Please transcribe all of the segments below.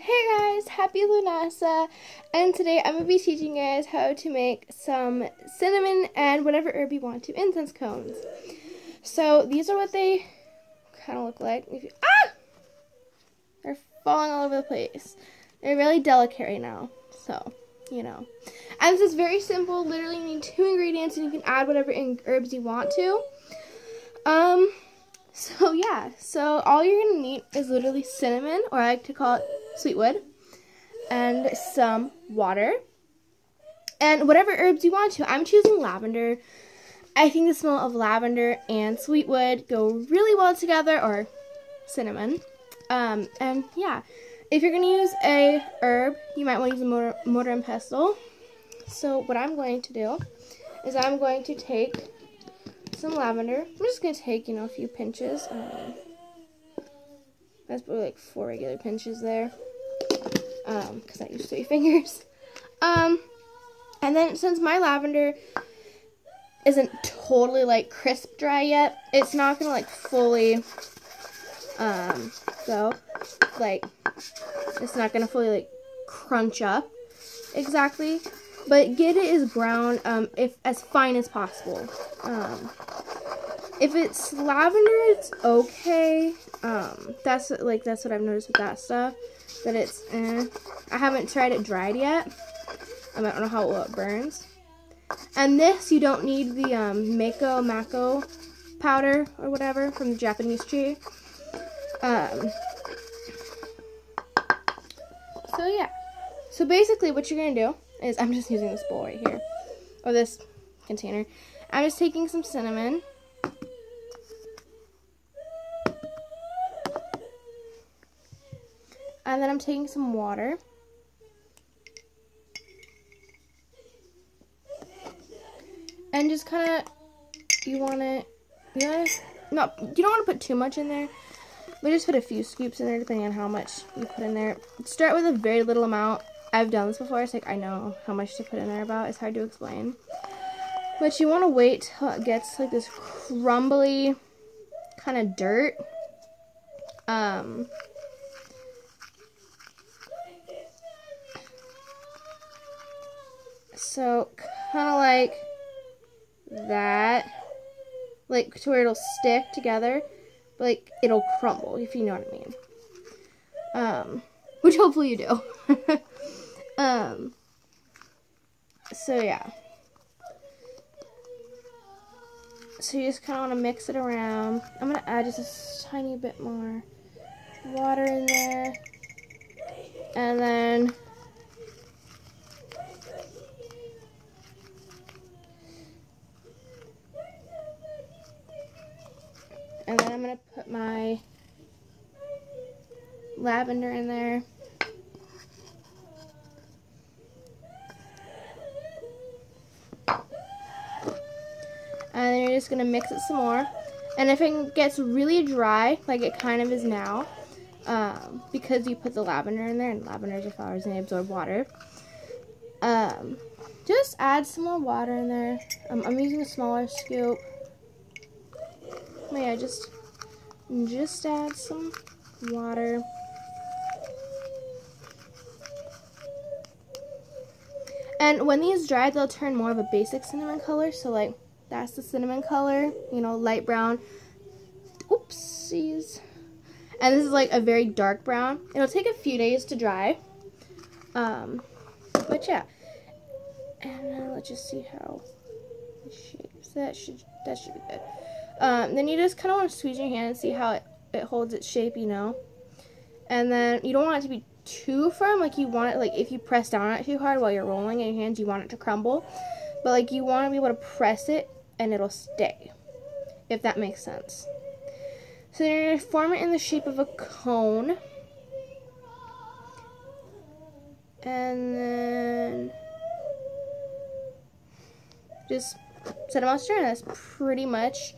Hey guys, happy Lunasa, and today I'm going to be teaching you guys how to make some cinnamon and whatever herb you want to incense cones. So these are what they kind of look like. They're falling all over the place. They're really delicate right now, so, you know. And this is very simple. Literally you need 2 ingredients and you can add whatever herbs you want to. So yeah, so all you're going to need is literally cinnamon, or I like to call it sweetwood, and some water, and whatever herbs you want to. I'm choosing lavender. I think the smell of lavender and sweetwood go really well together, or cinnamon. And yeah, if you're going to use a herb, you might want to use a mortar and pestle. So what I'm going to do is I'm going to take some lavender. I'm just going to take, a few pinches. That's probably like 4 regular pinches there, because I use 3 fingers. And then since my lavender isn't totally like crisp dry yet, it's not gonna like fully go, like, it's not gonna fully like crunch up exactly, but get it as brown, if as fine as possible. If it's lavender, it's okay. That's what I've noticed with that stuff. That it's, I haven't tried it dried yet. I don't know how well it burns. And this, you don't need the mako powder or whatever from the Japanese tree. So yeah. So basically, what you're gonna do is, I'm just using this bowl right here, or this container. I'm just taking some cinnamon. And then I'm taking some water. And just kind of, you don't want to put too much in there, but just put a few scoops in there depending on how much you put in there. Start with a very little amount. I've done this before, it's like I know how much to put in there about. It's hard to explain. But you want to wait till it gets like this crumbly kind of dirt. So, kind of like that, like to where it'll stick together, but like it'll crumble, if you know what I mean. Which hopefully you do. So yeah. So you just kind of want to mix it around. I'm going to add just a tiny bit more water in there. And then I'm going to put my lavender in there. And then you're just going to mix it some more. And if it gets really dry, like it kind of is now, because you put the lavender in there, and lavenders are flowers and they absorb water, just add some more water in there. I'm using a smaller scoop. Yeah, just add some water. And when these dry, they'll turn more of a basic cinnamon color. So like, that's the cinnamon color, light brown. Oopsies. And this is like a very dark brown. It'll take a few days to dry. But yeah. And let's just see how it shapes. That should be good. Then you just kind of want to squeeze your hand and see how it holds its shape, And then you don't want it to be too firm. Like you want it, like if you press down on it too hard while you're rolling in your hands, you want it to crumble. But like you want to be able to press it and it'll stay, if that makes sense. So then you're going to form it in the shape of a cone. And then just set them on stir, and that's pretty much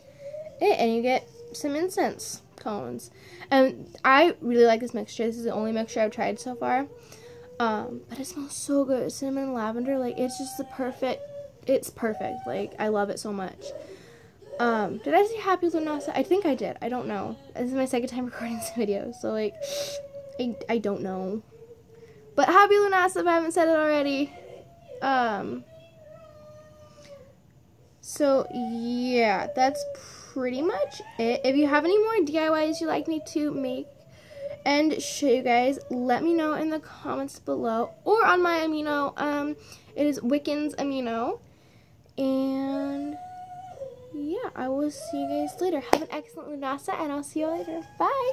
it, and you get some incense cones. And I really like this mixture. This is the only mixture I've tried so far. But it smells so good. Cinnamon and lavender, like it's just it's perfect. Like I love it so much. Did I say happy Lunasa? I think I did. I don't know. This is my second time recording this video, so like I don't know. But happy Lunasa if I haven't said it already. So yeah, that's pretty much it. If you have any more DIYs you'd like me to make and show you guys, let me know in the comments below or on my amino. It is Wiccan's amino. And yeah, I will see you guys later. Have an excellent Lunasa, and I'll see you later. Bye.